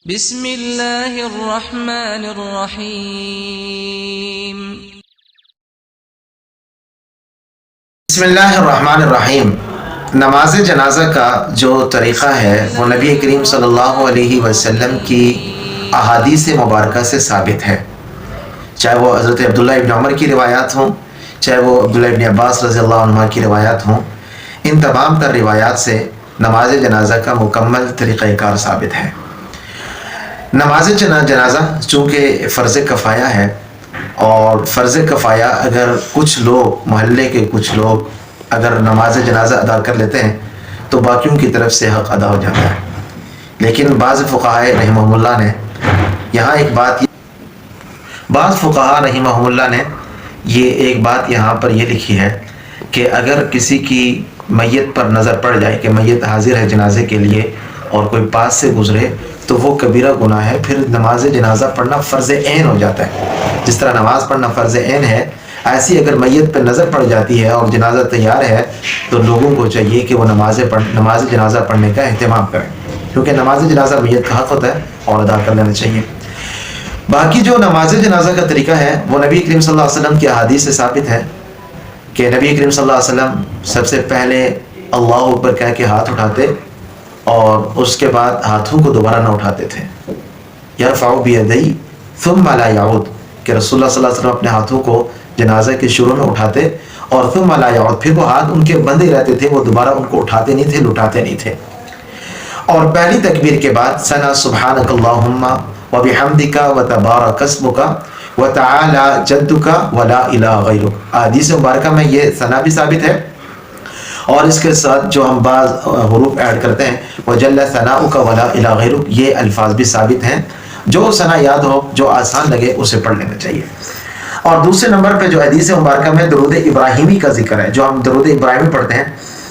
بسم اللہ الرحمن الرحیم۔ بسم اللہ الرحمن الرحیم۔ نماز جنازہ کا جو طریقہ ہے وہ نبی کریم صلی اللہ علیہ وسلم کی احادیث مبارکہ سے ثابت ہے، چاہے وہ حضرت عبداللہ ابن عمر کی روایات ہوں، چاہے وہ عبداللہ ابن عباس رضی اللہ عنہ کی روایات ہوں۔ ان تمام تر روایات سے نماز جنازہ کا مکمل طریقہ کار ثابت ہے۔ نماز جنازہ چونکہ فرض کفایہ ہے، اور فرض کفایہ اگر کچھ لوگ، محلے کے کچھ لوگ اگر نماز جنازہ ادا کر لیتے ہیں تو باقیوں کی طرف سے حق ادا ہو جاتا ہے۔ لیکن بعض فقہاء رحمہم اللہ نے یہاں ایک بات، بعض فقہاء رحمہم اللہ نے یہ ایک بات یہاں پر یہ لکھی ہے کہ اگر کسی کی میت پر نظر پڑ جائے کہ میت حاضر ہے جنازے کے لیے اور کوئی پاس سے گزرے تو وہ کبیرہ گناہ ہے، پھر نماز جنازہ پڑھنا فرض عین ہو جاتا ہے۔ جس طرح نماز پڑھنا فرض عین ہے، ایسی اگر میت پہ نظر پڑ جاتی ہے اور جنازہ تیار ہے تو لوگوں کو چاہیے کہ وہ نماز جنازہ پڑھنے کا اہتمام کریں، کیونکہ نماز جنازہ میت کا حق ہوتا ہے اور ادا کر لینا چاہیے۔ باقی جو نماز جنازہ کا طریقہ ہے وہ نبی کریم صلی اللہ علیہ وسلم کی احادیث سے ثابت ہے کہ نبی کریم صلی اللہ علیہ وسلم سب سے پہلے اللہ اکبر کہہ کے ہاتھ اٹھاتے اور اس کے بعد ہاتھوں کو دوبارہ نہ اٹھاتے تھے۔ یرفع بیدیہ ثم لا یعود، کہ رسول اللہ صلی اللہ علیہ وسلم اپنے ہاتھوں کو جنازہ کے شروع میں اٹھاتے اور ثم لا یعود، پھر وہ ہاتھ ان کے بندے رہتے تھے، وہ دوبارہ ان کو اٹھاتے نہیں تھے، لٹاتے نہیں تھے۔ اور پہلی تکبیر کے بعد ثنا سبحانک اللہم وبحمدک وتبارک اسمک وتعالی جدک ولا الہ غیرک، حدیث مبارکہ میں یہ ثنا بھی ثابت ہے، اور اس کے ساتھ جو ہم بعض حروف ایڈ کرتے ہیں وجل ثناؤک ولا الہ غیرک، یہ الفاظ بھی ثابت ہیں۔ جو ثنا یاد ہو، جو آسان لگے، اسے پڑھ لینا چاہیے۔ اور دوسرے نمبر پہ جو حدیث مبارکہ میں درود ابراہیمی کا ذکر ہے، جو ہم درود ابراہیمی پڑھتے ہیں،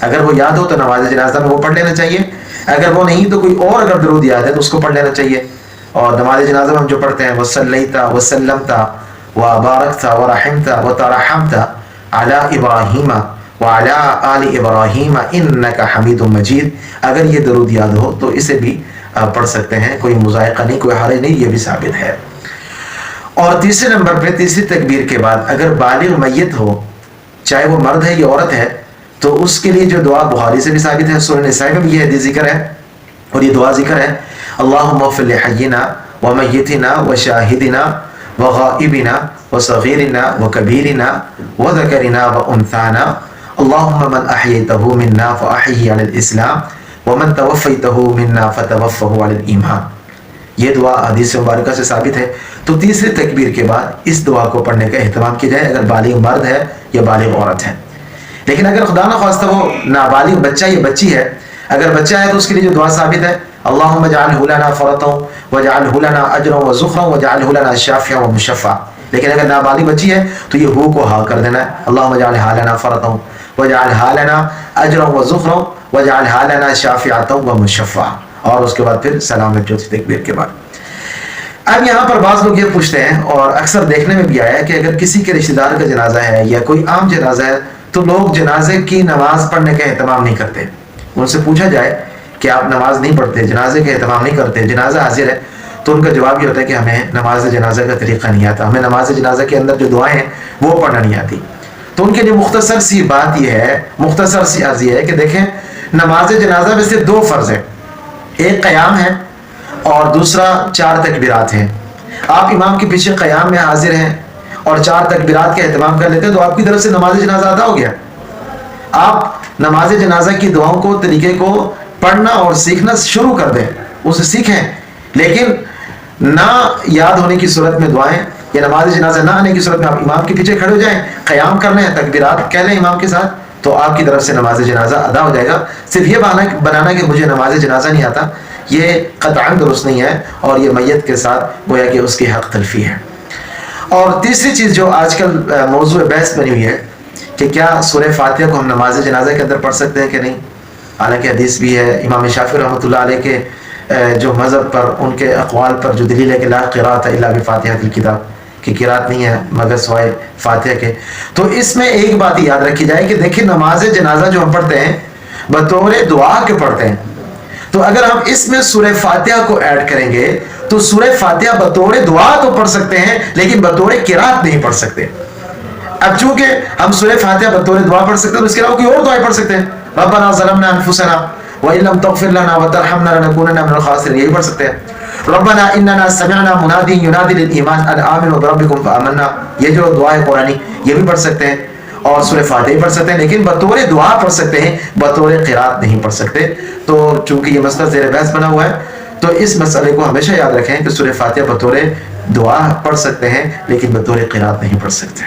اگر وہ یاد ہو تو نماز جنازہ میں وہ پڑھ لینا چاہیے، اگر وہ نہیں تو کوئی اور اگر درود یاد ہے تو اس کو پڑھ لینا چاہیے۔ اور نماز جنازہ میں ہم جو پڑھتے ہیں وصلیت وسلمت وبارکت ورحمت وترحمت علی ابراہیم وعلی آل ابراہیم انک حمید مجید، اگر یہ درود یاد ہو تو اسے بھی پڑھ سکتے ہیں، کوئی مذائقہ نہیں، کوئی حرج نہیں، یہ بھی ثابت ہے۔ اور تیسرے نمبر پہ تیسری تکبیر کے بعد اگر بالغ میت ہو، چاہے وہ مرد ہے یا عورت ہے، تو اس کے لیے جو دعا بخاری سے بھی ثابت ہے، سورہ نساء میں بھی یہ حدیث ذکر ہے اور یہ دعا ذکر ہے، اللہم اغفر لحینا ومیتنا وشاہدنا وغائبنا وصغیرنا وکبیرنا وذکرنا وانثانا، اللہم من احییتہ منا فاحیہ علی الاسلام ومن توفیتہ منا فتوفہ علی الایمان، یہ دعا حدیث مبارکہ سے ثابت ہے۔ تو تیسری تکبیر کے بعد اس دعا کو پڑھنے کا اہتمام کیا جائے اگر بالغ مرد ہے یا بالغ عورت ہے۔ لیکن اگر خدا نخواستہ وہ نابالغ بچہ یا بچی ہے، اگر بچہ ہے تو اس کے لیے جو دعا ثابت ہے اللہم اجعلہ لنا فرطا واجعلہ لنا اجرا وذخرا واجعلہ لنا شافعا ومشفعا، لیکن اگر نابالغ بچی ہے تو یہ ہو کو ہا کر دینا ہے، اللہم اجعلہ لنا فرطا واجعلہ لنا اجرا وذخرا واجعلہ لنا شافعا ومشفعا، اور اس کے بعد پھر سلام ہے چوتھی تکبیر کے بعد۔ اب یہاں پر بعض لوگ یہ پوچھتے ہیں، اور اکثر دیکھنے میں بھی آیا ہے، کہ اگر کسی کے رشتہ دار کا جنازہ ہے یا کوئی عام جنازہ ہے تو لوگ جنازے کی نماز پڑھنے کا اہتمام نہیں کرتے۔ ان سے پوچھا جائے کہ آپ نماز نہیں پڑھتے، جنازے کا اہتمام نہیں کرتے، جنازہ حاضر ہے، تو ان کا جواب یہ ہوتا ہے کہ ہمیں نماز جنازہ کا طریقہ نہیں آتا، ہمیں نماز جنازہ کے اندر جو دعائیں ہیں وہ پڑھنا نہیں آتی۔ تو ان کے لیے مختصر سی بات یہ ہے، مختصر سی عرض یہ ہے کہ دیکھیں، نماز جنازہ میں سے دو فرض ہیں، ایک قیام ہے اور دوسرا 4 تکبیرات ہیں۔ آپ امام کے پیچھے قیام میں حاضر ہیں اور 4 تکبیرات کا اہتمام کر لیتے ہیں تو آپ کی طرف سے نماز جنازہ ادا ہو گیا۔ آپ نماز جنازہ کی دعاؤں کو، طریقے کو پڑھنا اور سیکھنا شروع کر دیں، اسے سیکھیں، لیکن نہ یاد ہونے کی صورت میں دعائیں یا نماز جنازہ نہ آنے کی صورت میں آپ امام کے پیچھے کھڑے ہو جائیں، قیام کر لیں، تکبیرات کہہ لیں امام کے ساتھ، تو آپ کی طرف سے نماز جنازہ ادا ہو جائے گا۔ صرف یہ بنانا کہ مجھے نماز جنازہ نہیں آتا، یہ قطعاً درست نہیں ہے، اور یہ میت کے ساتھ گویا کہ اس کی حق تلفی ہے۔ اور تیسری چیز جو آج کل موضوع بحث بنی ہوئی ہے کہ کیا سورہ فاتحہ کو ہم نماز جنازہ کے اندر پڑھ سکتے ہیں کہ نہیں، حالانکہ حدیث بھی ہے، امام شافعی رحمۃ اللہ علیہ کے جو مذہب پر، ان کے اقوال پر جو دلیل ہے کہ لا قراءۃ الا بفاتحۃ الکتاب، کہ قرات نہیں ہے مگر سوائے فاتحہ کے۔ تو اس میں ایک بات یاد رکھی جائے کہ دیکھیں، نماز جنازہ جو ہم پڑھتے ہیں بطور دعا کے پڑھتے ہیں، تو تو اگر ہم اس میں سورہ فاتحہ کو ایڈ کریں گے تو سورہ فاتحہ بطور دعا تو پڑھ سکتے ہیں لیکن بطور قرات نہیں پڑھ سکتے. اب چونکہ ہم سورہ فاتحہ بطور دعا پڑھ سکتے ہیں تو اس کے علاوہ کوئی اور دعائیں پڑھ سکتے ہیں. ربنا ظلمنا انفسنا وان لم تغفر لنا وترحمنا لنكونن من الخاسرین، یہی پڑھ سکتے ہیں. ربنا اننا سمعنا منادی ینادی للایمان ان آمنوا بربکم فآمنا، یہ جو دعا ہے قرآنی یہ بھی پڑھ سکتے ہیں اور سورہ فاتحہ پڑھ سکتے ہیں، لیکن بطور دعا پڑھ سکتے ہیں، بطور قرات نہیں پڑھ سکتے. تو چونکہ یہ مسئلہ زیر بحث بنا ہوا ہے تو اس مسئلے کو ہمیشہ یاد رکھیں کہ سورہ فاتحہ بطور دعا پڑھ سکتے ہیں لیکن بطور قرات نہیں پڑھ سکتے.